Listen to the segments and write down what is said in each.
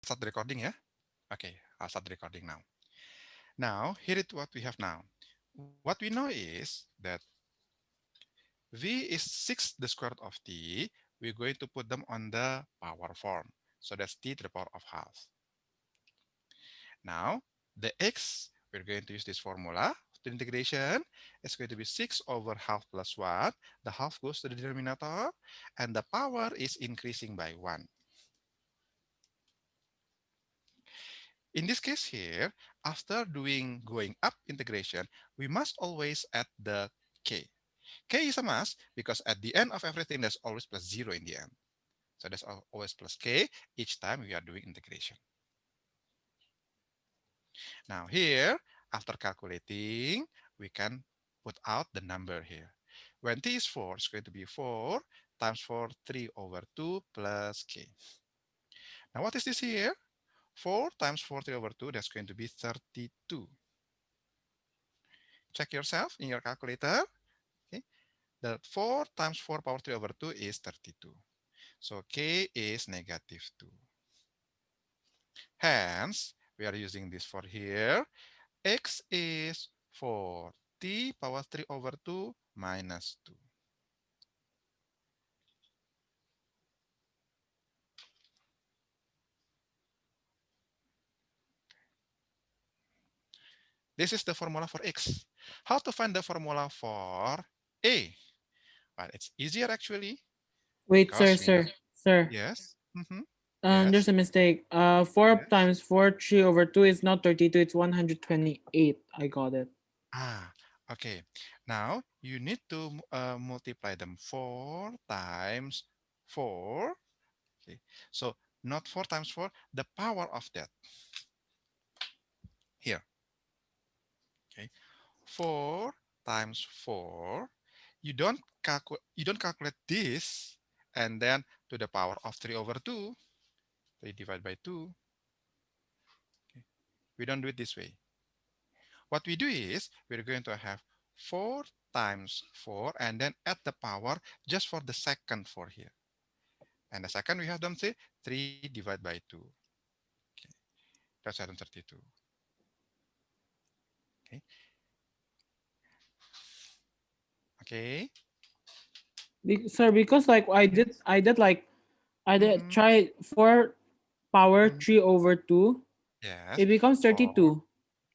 Start the recording, yeah? Okay, I'll start the recording now. Now, here is what we have now. What we know is that V is 6 the square root of T. We're going to put them on the power form. So that's T to the power of half. Now, the X, we're going to use this formula. The integration is going to be 6 over half plus 1. The half goes to the denominator, and the power is increasing by 1. In this case here, after going up integration, we must always add the k. K is a must because at the end of everything, there's always plus 0 in the end. So there's always plus k each time we are doing integration. Now here, after calculating, we can put out the number here. When t is 4, it's going to be 4 times 4, 3 over 2 plus k. Now what is this here? 4 times 4, 3 over 2, that's going to be 32. Check yourself in your calculator. Okay. The 4 times 4 power 3 over 2 is 32. So k is negative 2. Hence, we are using this for here. X is 4 t power 3 over 2 minus 2. This is the formula for X. How to find the formula for A? Well, it's easier actually Wait, sir, because we know. sir. Yes. There's Yes. a mistake. 4 Yes. times 4, 3 over 2 is not 32, it's 128. I got it. Ah, okay. Now you need to multiply them 4 times 4. Okay. So not 4 times 4, the power of that here. Okay. 4 times 4. You don't calculate this and then to the power of 3 over 2. 3 divided by 2. Okay. We don't do it this way. What we do is we're going to have 4 times 4 and then add the power just for the second 4 here. And the second we have them say 3 divided by 2. Okay. That's 132. Okay. Okay. Sir, because like Yes. I did Mm-hmm. try 4 power Mm-hmm. 3 over 2. Yes. It becomes 4 32.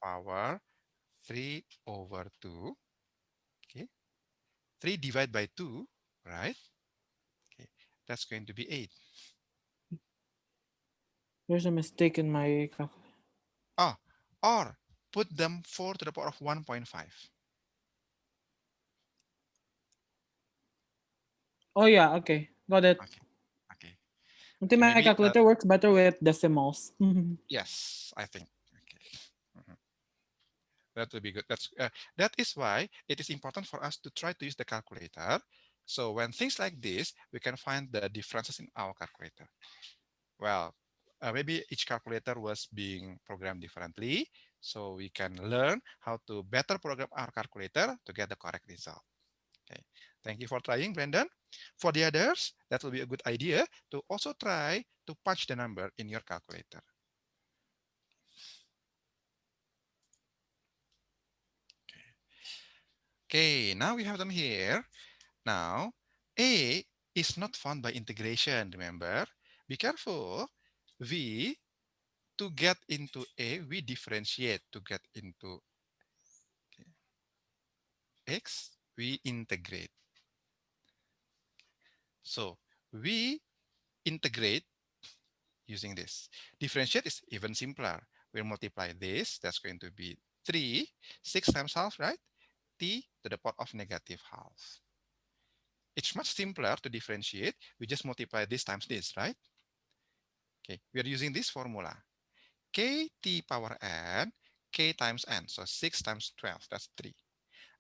power 3 over 2. Okay. 3 divided by 2, right? Okay. That's going to be 8. There's a mistake in my Oh, or put them 4 to the power of 1.5. Oh yeah, okay. Got it. Okay. Okay. I Okay. think my Maybe, calculator works better with decimals. yes, I think. Okay. Mhm. That will be good. That is why it is important for us to try to use the calculator. So when things like this, we can find the differences in our calculator. Well, maybe each calculator was being programmed differently. So we can learn how to better program our calculator to get the correct result. Okay. Thank you for trying, Brandon. For the others, that will be a good idea to also try to punch the number in your calculator. Okay, now we have them here. Now, A is not found by integration, remember? Be careful. V, to get into A, we differentiate. To get into X, we integrate. So, we integrate using this. Differentiate is even simpler. We'll multiply this. That's going to be 3. 6 times half, right? T to the power of negative half. It's much simpler to differentiate. We just multiply this times this, right? Okay, we are using this formula. Kt power n, k times n. So 6 times 12, that's 3.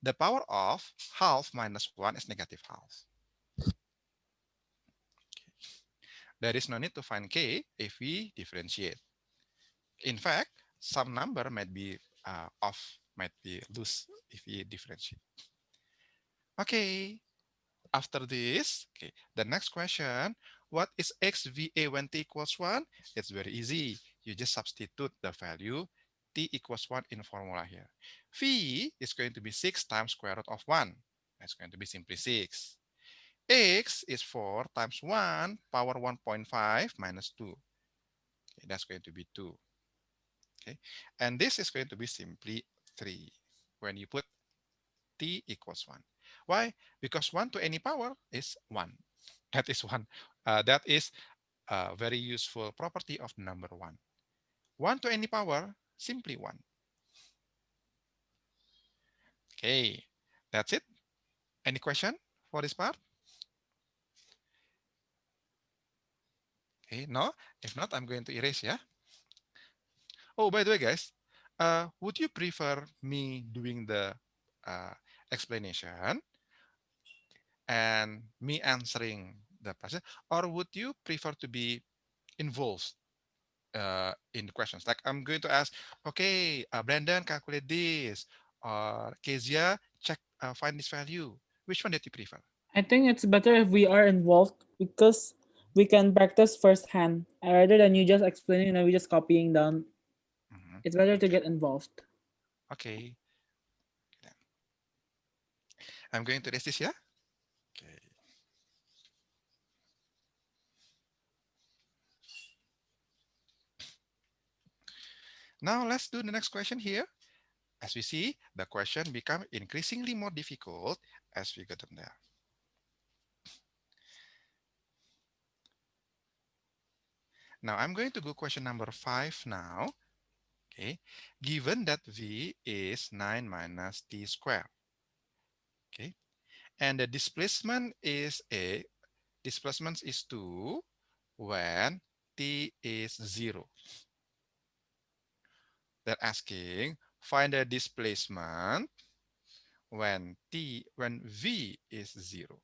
The power of half minus 1 is negative half. There is no need to find k if we differentiate. In fact, some number might be off, might be loose if we differentiate. Okay, after this, okay, the next question, what is xVA when t equals 1? It's very easy. You just substitute the value t equals 1 in formula here. V is going to be 6 times square root of 1. That's going to be simply 6. X is 4 times 1 power 1.5 minus 2. Okay, that's going to be 2. Okay, and this is going to be simply 3 when you put t equals 1. Why? Because 1 to any power is 1. That is one. That is a very useful property of number 1. 1 to any power, simply 1. Okay, that's it. Any question for this part? Okay, no? If not, I'm going to erase, yeah? Oh, by the way, guys, would you prefer me doing the uh, explanation and me answering the question, or would you prefer to be involved in the questions? Like I'm going to ask, okay, Brandon, calculate this, or Kezia, check, find this value. Which one did you prefer? I think it's better if we are involved because we can practice firsthand rather than you just explaining and then we just copying down. Mhm. It's better to Okay, get involved. okay. I'm going to erase this, yeah? Okay. Now let's do the next question here. As we see, the question become increasingly more difficult as we get them there. Now I'm going to go question number 5 now. Okay, given that v is 9 minus t squared. Okay, and the displacement is a displacement is 2 when t is 0. They're asking find the displacement when v is 0.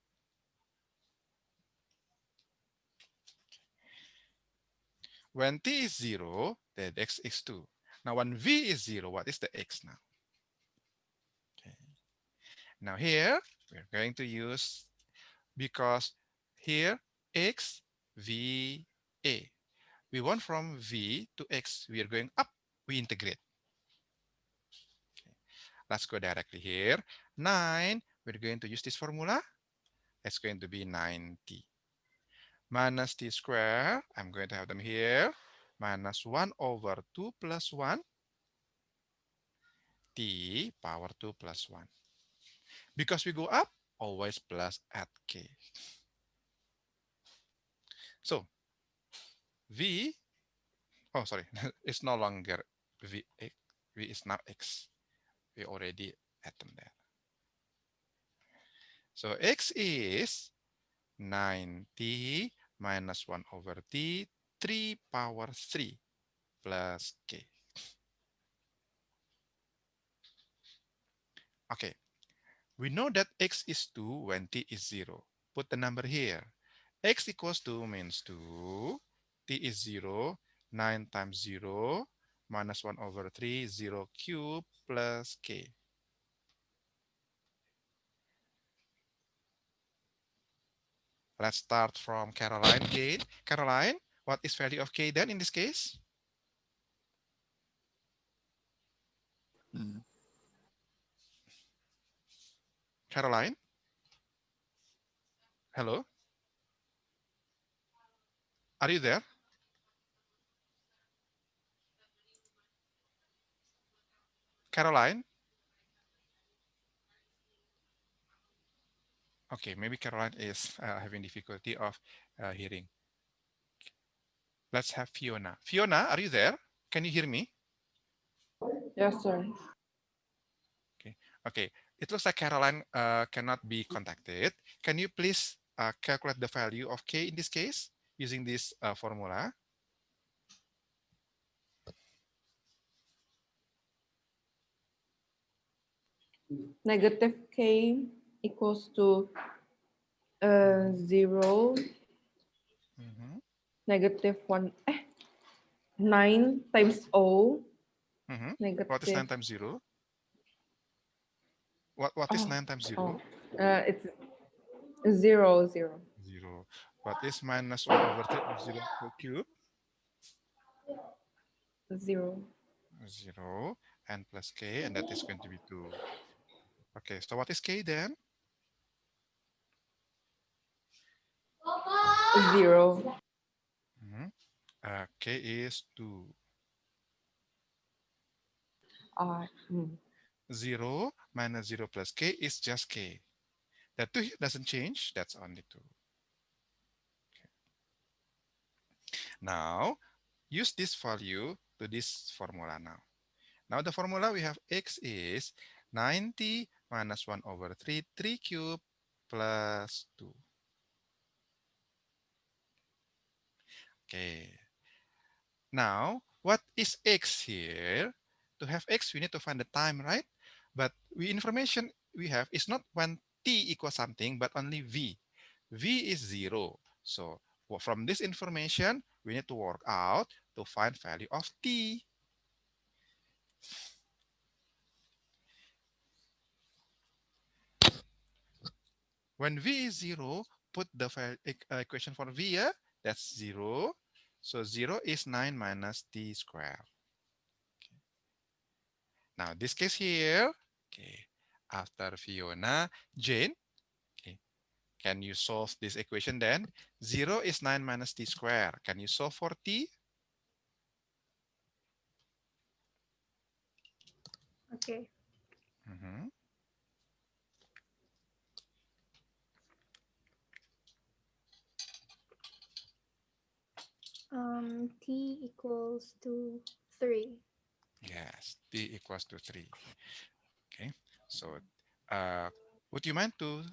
When t is 0, then x is 2. Now when v is 0, what is the x now? Okay. Now here, we're going to use, because here, x, v, a. We want from v to x, we are going up, we integrate. Okay. Let's go directly here. 9, we're going to use this formula. It's going to be 9t. Minus t squared, I'm going to have them here. Minus 1 over 2 plus 1, t power 2 plus 1. Because we go up, always plus at k. So v, oh sorry, it's no longer v, v is now x. We already add them there. So x is 9t minus 1 over t, 3 power 3 plus k. Okay, we know that x is 2 when t is 0. Put the number here. X equals 2 means 2. T is 0. 9 times 0 minus 1 over 3, 0 cube plus k. Let's start from Caroline again. Caroline, what is value of k then in this case? Mm. Caroline, hello? Are you there? Caroline? Okay, maybe Caroline is having difficulty of hearing. Let's have Fiona. Fiona, are you there? Can you hear me? Yes, sir. Okay. Okay. It looks like Caroline cannot be contacted. Can you please calculate the value of k in this case using this formula? Negative k equals to 0, Mhm. negative 1, 9 times O, Mhm. What is negative, 9 times 0? What is oh, 9 times oh, 0? it's 0, 0. 0. What is minus 1 over 3 of 0 cube? 0. 0 and plus k, and that is going to be 2. Okay, so what is k then? 0. Mhm. K is 2. Hmm. 0 minus 0 plus k is just k. That 2 here doesn't change, that's only 2. Now, use this value to this formula now. Now the formula we have x is 90 minus 1 over 3, 3 cube plus 2. Okay. Now, what is x here? To have x, we need to find the time, right? But we information we have is not when t equals something, but only v. V is 0. So from this information, we need to work out to find value of t. When v is 0, put the equation for v, yeah? That's 0. So 0 is 9 minus t squared. Now, this case here, okay, after Fiona, Jane, okay, can you solve this equation then? 0 is 9 minus t squared. Can you solve for t? Okay. Mhm. T equals to 3. Yes, t equals to 3. Okay, so uh, would you mind to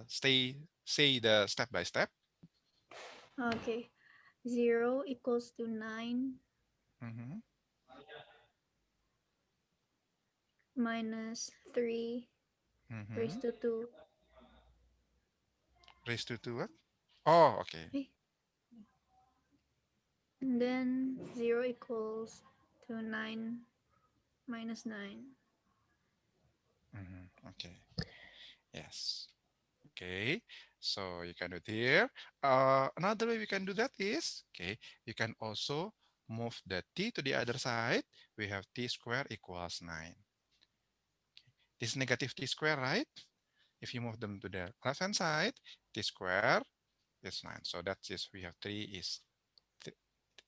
say the step by step? Okay. 0 equals to 9 Mhm. minus 3 raised Mhm. to 2. Raised to 2 what? Oh, okay. Eh, And then 0 equals to 9 minus 9. Mhm. Okay. Yes. Okay, so you can do it here. Another way we can do that is, okay, you can also move the t to the other side. We have t squared equals 9. This is negative t squared, right? If you move them to the left hand side, t squared is 9. So that is, we have 3 is,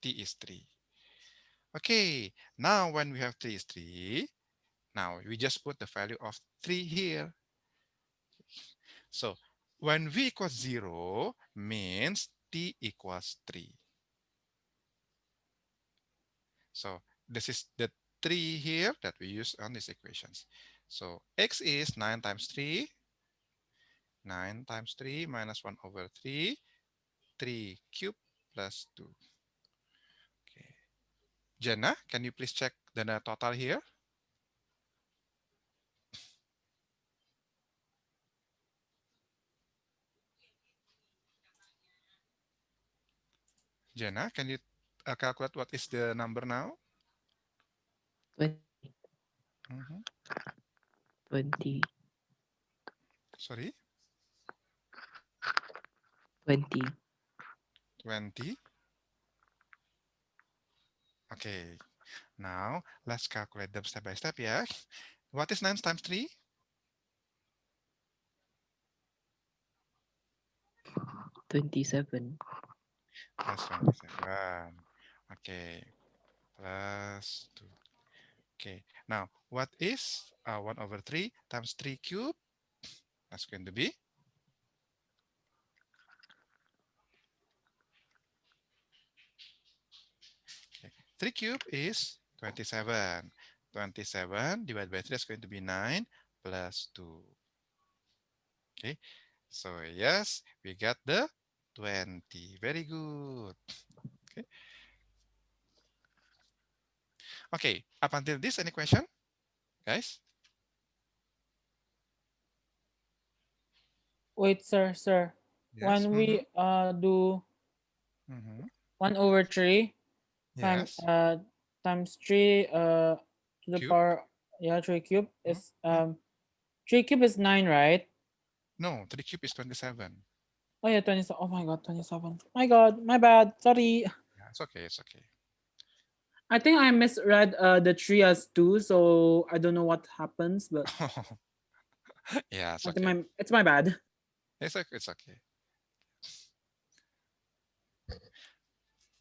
t is 3. Okay, now when we have 3 is 3, now we just put the value of 3 here. So when v equals 0 means t equals 3. So this is the 3 here that we use on these equations. So x is 9 times 3. 9 times 3 minus 1 over 3. 3 cube plus 2. Okay. Jenna, can you please check the total here? Jenna, can you calculate what is the number now? 20, Mhm. 20, Sorry, 20. 20. Okay. Now let's calculate them step by step, yeah? What is 9 times 3? 27. Plus 27. Okay. Plus 2. Okay. Now, what is 1 over 3 times 3 cube? That's going to be, okay, 3 cube is 27. 27 divided by 3 is going to be 9 plus 2. Okay. So, yes, we got the 20. Very good. Okay. Okay. Up until this, any question, guys? Wait, sir. Yes. When Mm-hmm. we do Mm-hmm. 1/3 time Yes. times 3 to the Cube. power, yeah, 3 cube is Mm-hmm. 3 cube is 9, right? No, 3 cube is 27. Oh yeah, 27. Oh my god, 27. My god, my bad. Sorry. Yeah, it's okay. It's okay. I think I misread the 3 as 2, so I don't know what happens, but Yeah, it's I think okay. it's my bad. It's okay. It's okay.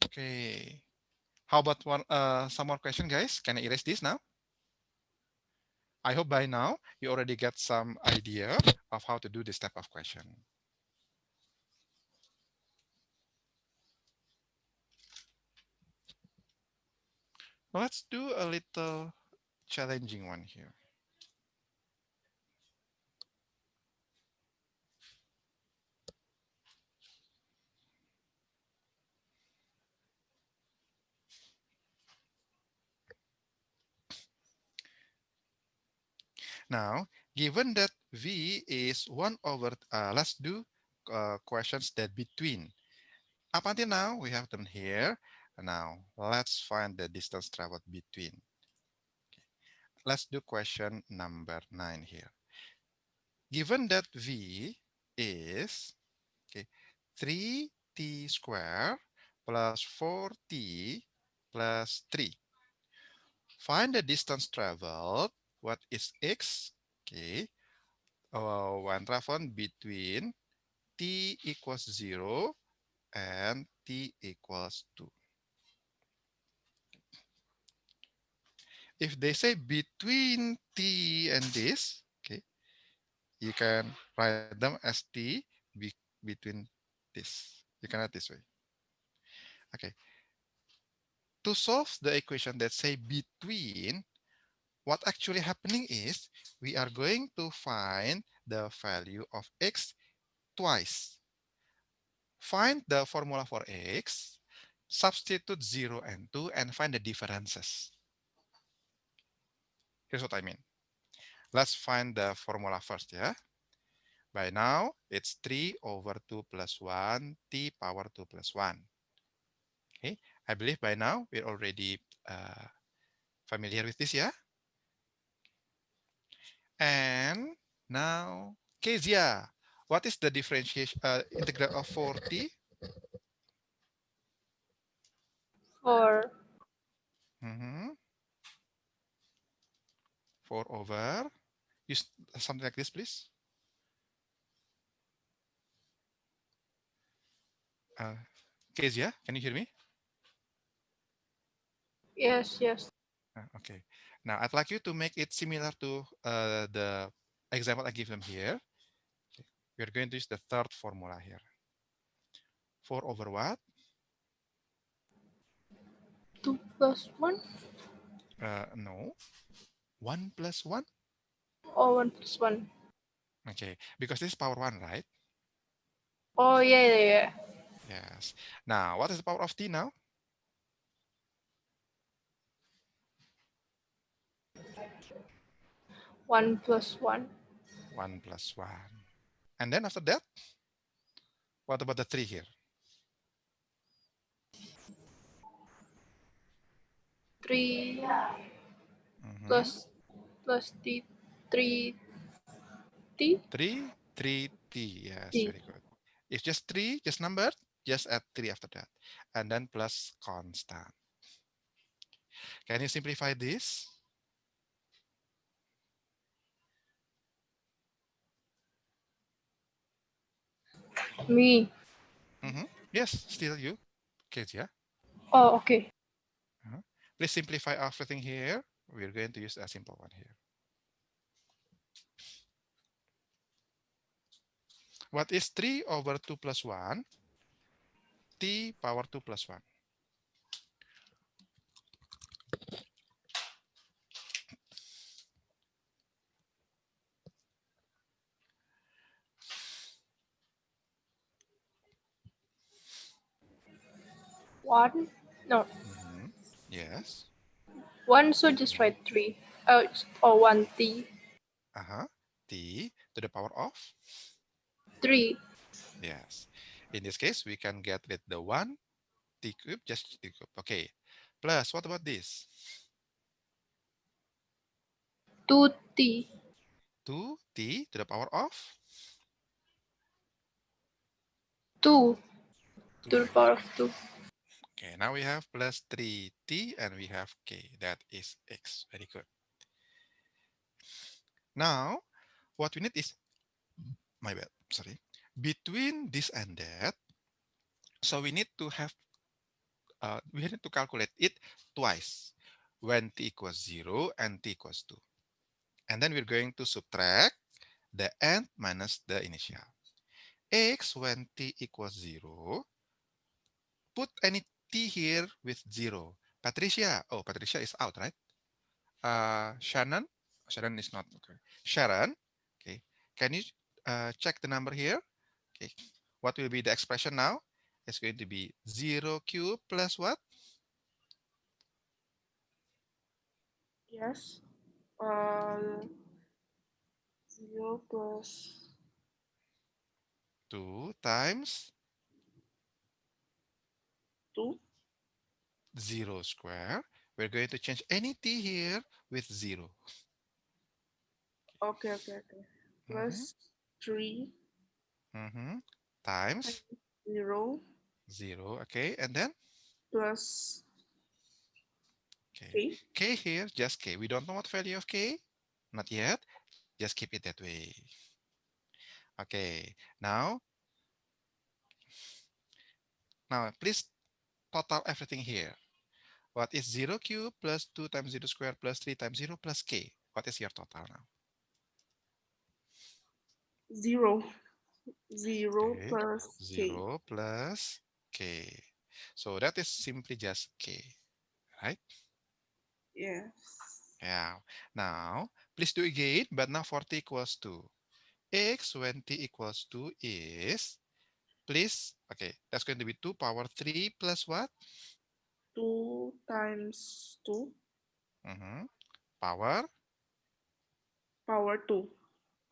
Okay. How about one some more question, guys? Can I erase this now? I hope by now you already get some idea of how to do this type of question. Let's do a little challenging one here. Now, given that V is 1 over, let's do questions that between. Up until now, we have done here. Now, let's find the distance traveled between. Let's do question number 9 here. Given that V is okay, 3t square plus 4t plus 3. Find the distance traveled. What is x? Okay, one traveled between t equals 0 and t equals 2. If they say between t and this, okay, you can write them as t between this. You can write this way. Okay. To solve the equation that say between, what actually happening is we are going to find the value of x twice. Find the formula for x, substitute 0 and 2, and find the differences. Here's what I mean. Let's find the formula first, yeah? By now, it's 3 over 2 plus 1, t power 2 plus 1. Okay, I believe by now we're already familiar with this, yeah? And now, Kezia, what is the differentiation integral of 4t? 4. Mhm. 4 over, use something like this, please. Uh, Kezia, can you hear me? Yes, yes. Okay. Now, I'd like you to make it similar to the example I give them here. Okay. We're going to use the third formula here. 4 over what? 2 plus 1 No. 1 plus 1? or 1 plus 1. Okay. Because this is power 1, right? Oh, yeah, yeah, yeah. Yes. Now, what is the power of t now? 1 plus 1. 1 plus 1. And then after that, what about the 3 here? 3 Mhm. plus t. 3 t. 3, 3t. Yes, t. very good. It's just 3, just numbered, just add 3 after that. And then plus constant. Can you simplify this? Me. Yes, still you. Kids, yeah. Oh, okay. Uh-huh. Please simplify everything here. We're going to use a simple one here. What is 3 over 2 plus 1? T power 2 plus 1. 1. No. Yes. 1, so just write 3. Or 1 t. Uh-huh. T to the power of? 3. Yes. In this case, we can get rid the 1 t cube, just t cube. Okay. Plus, what about this? 2 t. 2t to the power of? 2 to the 2. power of 2. Okay, now we have plus 3t and we have k. That is x. Very good. Now, what we need is, my bad, sorry. Between this and that, so we need to calculate it twice when t equals 0 and t equals 2. And then we're going to subtract the end minus the initial. X when t equals 0, put any t here with 0. Patricia, oh, Patricia is out, right? Shannon, Shannon is not, okay. Sharon, okay. Can you check the number here? Okay. What will be the expression now? It's going to be 0 cube plus what? Yes. 0 plus 2 times 2. 0 square. We're going to change any t here with 0. Okay, okay, okay. Mm-hmm, Plus 3 mm-hmm. Times times 0 0. Okay. And then, plus okay. k. K here, just k. We don't know what value of k. Not yet. Just keep it that way. Okay. Now please total everything here. What is 0 cube plus 2 times 0 square plus 3 times 0 plus k? What is your total now? 0. 0 Okay. plus k. 0 plus k. So that is simply just k, right? Yes. Yeah. Now, please do again, but now for t equals 2. X when t equals 2 is, please, okay, that's going to be 2 power 3 plus what? 2 times 2 Mm-hmm. Power, power 2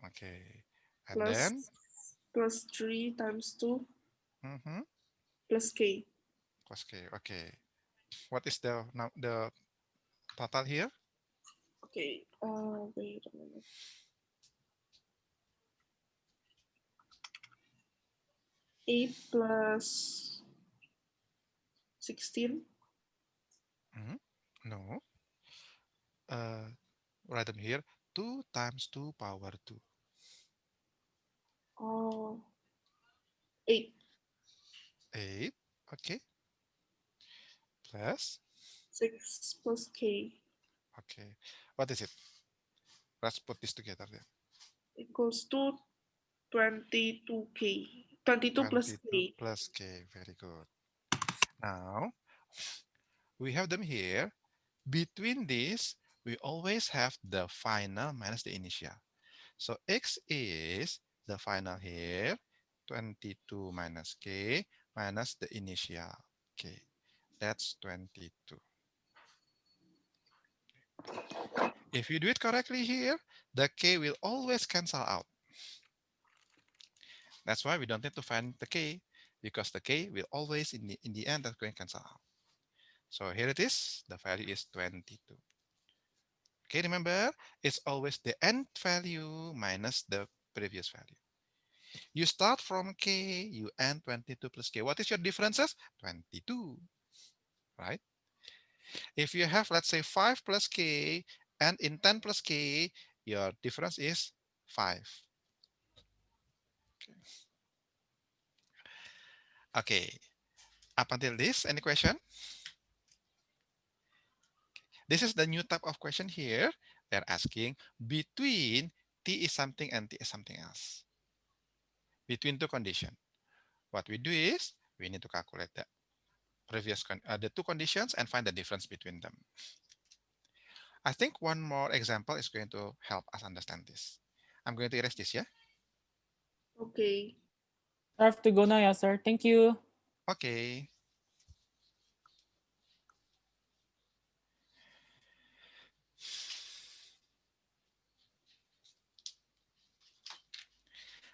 okay. And plus then, 3 times 2 mm-hmm, plus k. plus k, okay. What is the now the total here? Okay. Wait a minute. 8 plus 16. Mm-hmm. No. Uh, write them here. 2 times 2 power 2. Oh, 8. 8, okay. Plus, 6 plus k okay. What is it? Let's put this together then. equals to 22k. 22 plus 22 k. plus k. Very good. Now, we have them here. Between these, we always have the final minus the initial. So x is the final here, 22 minus k minus the initial k. That's 22. If you do it correctly here, the k will always cancel out. That's why we don't need to find the k, because the k will always in the end that's going to cancel out. So here it is. The value is 22. Okay, remember, it's always the end value minus the previous value. You start from k, you end 22 plus k. What is your differences? 22, right? If you have, let's say, 5 plus k and in 10 plus k, your difference is 5. Okay, up until this, any question? This is the new type of question here. They're asking between t is something and t is something else. Between two conditions. What we do is we need to calculate the two conditions and find the difference between them. I think one more example is going to help us understand this. I'm going to erase this, yeah? Okay. I have to go now, yeah, sir. Thank you. Okay.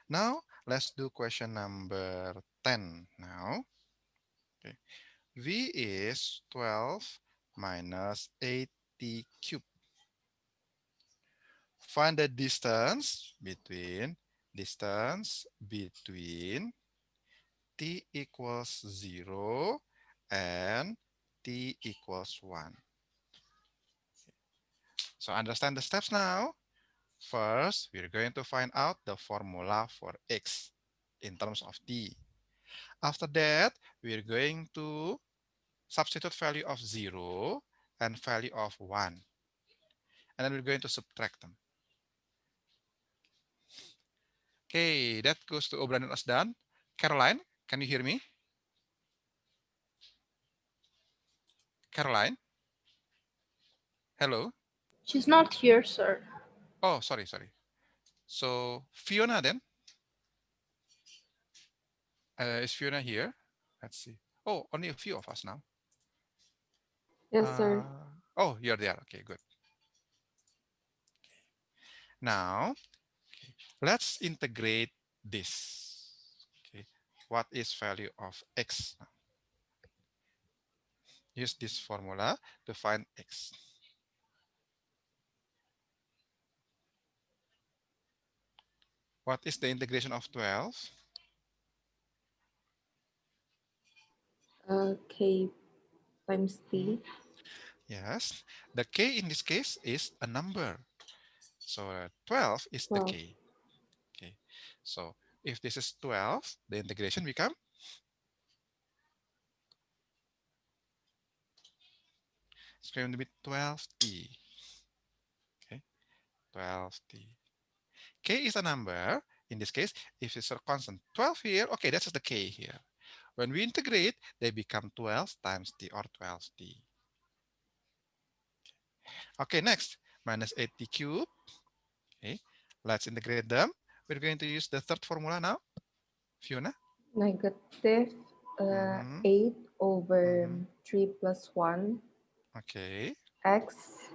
Now, let's do question number 10 now. Okay. V is 12 minus 80 cubed. Find the distance between t equals 0 and t equals 1. So understand the steps now. First, we're going to find out the formula for x in terms of t. After that, we're going to substitute value of 0 and value of 1. And then we're going to subtract them. Okay, that goes to Obran and Asdan. Caroline, can you hear me? Caroline, hello. She's not here, sir. Oh, sorry. So Fiona then, is Fiona here? Let's see. Oh, only a few of us now. Yes, sir. Oh, you're there. Okay, good. Now, let's integrate this. Okay, what is value of x? Use this formula to find x. What is the integration of 12? K times Mhm. T. Yes, the k in this case is a number. So 12 is the 12. k. Okay, so if this is 12, the integration become, it's going to be 12t. Okay, 12t. K is a number. In this case, if it's a constant 12 here, okay, that's the k here. When we integrate, they become 12 times t or 12t. Okay, next, minus 8t cubed. Okay, let's integrate them. We're going to use the third formula now. Fiona? Negative Mm-hmm. 8 over Mm-hmm. 3 plus 1 Okay. x.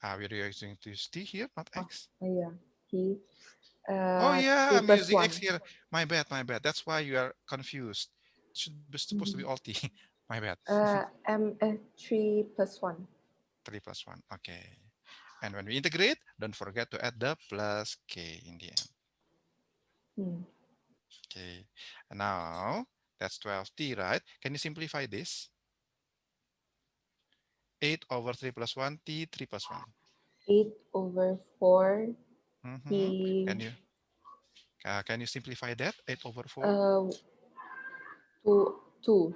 We're using to use t here, not Oh, x. yeah, T. Oh yeah, 3 I'm plus using x 1. here. My bad. That's why you are confused. It should be supposed to be Mhm. all t. My bad. 3 plus 1. 3 plus 1. Okay. And when we integrate, don't forget to add the plus k in the end. Hmm. Okay. And now that's 12t, right? Can you simplify this? 8 over 3 plus 1, t 3 plus 1. 8 over 4 Mm-hmm. T. Can you simplify that? 8 over 4. 2, 2.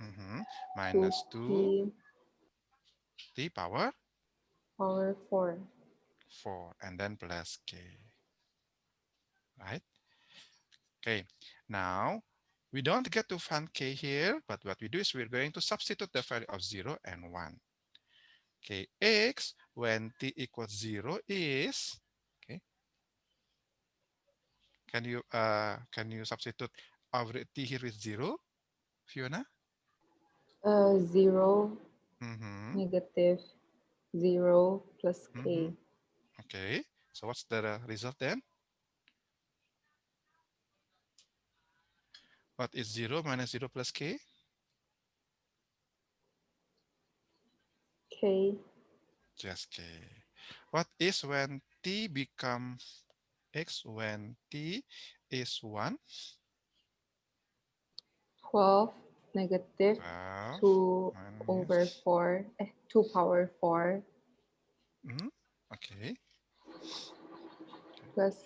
Mm-hmm. 2 Minus 2 T t power power 4. 4 and then plus k. Right? Okay. Now we don't get to find k here, but what we do is we're going to substitute the value of 0 and 1. Okay, x when t equals 0 is, okay, can you substitute our t here with 0, Fiona? 0, Mm-hmm. negative 0 plus Mm-hmm. K. Okay, so what's the result then? What is 0 minus 0 plus k? K. Just k. What is when t become x when t is 1? 12 negative 12 2 over minus, 4. 2 power 4 mm, okay, plus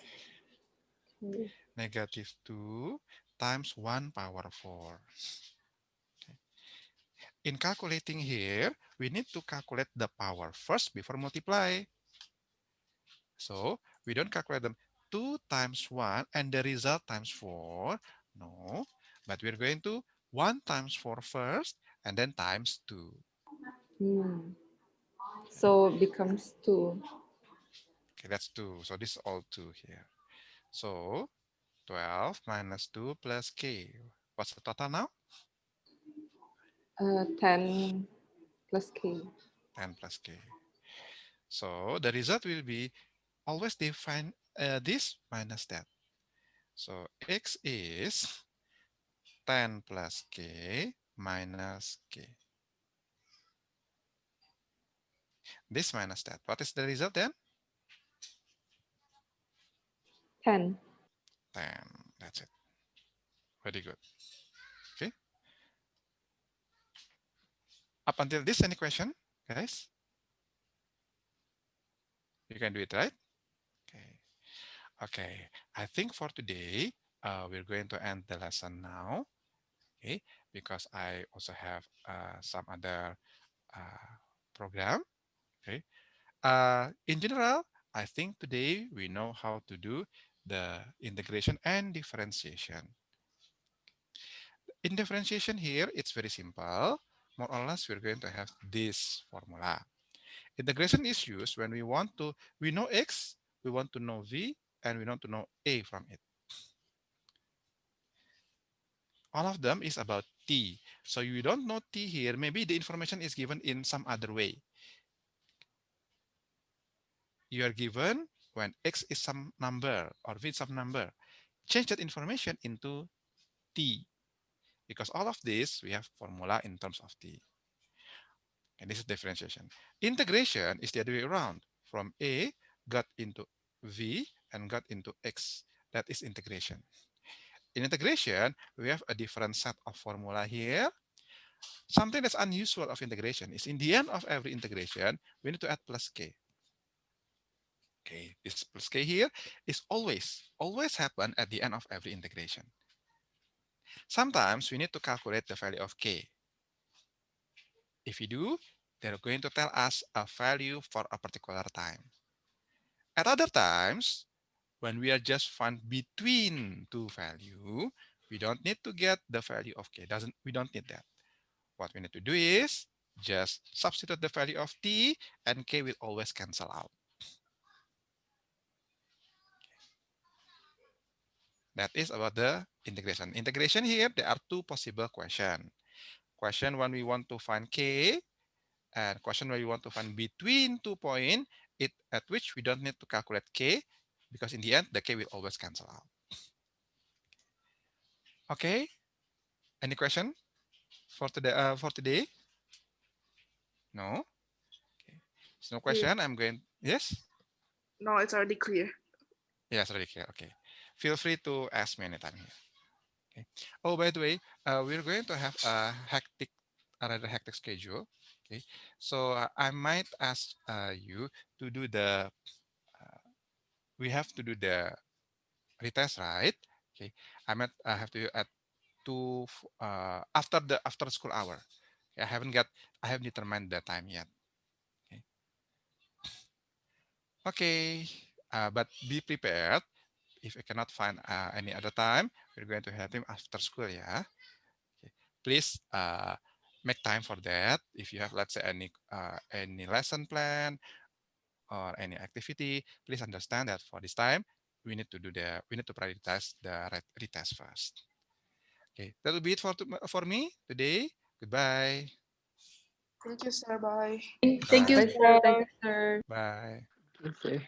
K. negative 2 times 1 power 4. Okay. In calculating here, we need to calculate the power first before multiply. So we don't calculate them 2 times 1 and the result times 4. No, but we're going to 1 times 4 first and then times 2. Hmm. So it becomes 2. Okay, that's 2. So this is all 2 here. So 12 minus 2 plus k. What's the total now? 10 plus K. 10 plus k. So the result will be always define this minus that. So x is 10 plus k minus k. This minus that. What is the result then? 10. 10. That's it. Very good. Up until this, any question, guys? You can do it, right? Okay. Okay. I think for today, we're going to end the lesson now. Okay, because I also have some other uh, program. Okay. In general, I think today we know how to do the integration and differentiation. In differentiation here, it's very simple. More or less, we're going to have this formula. Integration is used when we know x, we want to know v, and we want to know a from it. All of them is about t. So you don't know t here, maybe the information is given in some other way. You are given when x is some number or v is some number. Change that information into t, because all of this we have formula in terms of t. And this is differentiation. Integration is the other way around. From a got into v and got into x. That is integration. In integration, we have a different set of formula here. Something that's unusual of integration is in the end of every integration, we need to add plus k. Okay, this plus k here is always happen at the end of every integration. Sometimes we need to calculate the value of k. If we do, they're going to tell us a value for a particular time. At other times, when we are just found between two value, we don't need to get the value of k. We don't need that. What we need to do is just substitute the value of t and k will always cancel out. That is about the integration. Integration here, there are two possible questions. Question when we want to find k, and question where we want to find between 2 points, at which we don't need to calculate k, because in the end, the k will always cancel out. Okay, any question for today? No? Okay. There's no Clear. question. I'm going, yes? No, it's already clear. Yes, already clear. Okay. Feel free to ask me anytime here. Okay. Oh, by the way, we're going to have a rather hectic schedule. Okay. So I might ask you to do we have to do the retest, right? Okay. I might have to at after school hour. Okay, I haven't determined the time yet. Okay. Okay. But be prepared. If I cannot find any other time, we're going to have him after school, yeah. Okay. Please make time for that. If you have, let's say, any lesson plan or any activity, please understand that for this time we need to prioritize the retest first. Okay, that will be it for me today. Goodbye. Thank you, sir. Bye. Thank you, Bye. Bye, sir. Thank sir. you, sir. Bye. Okay.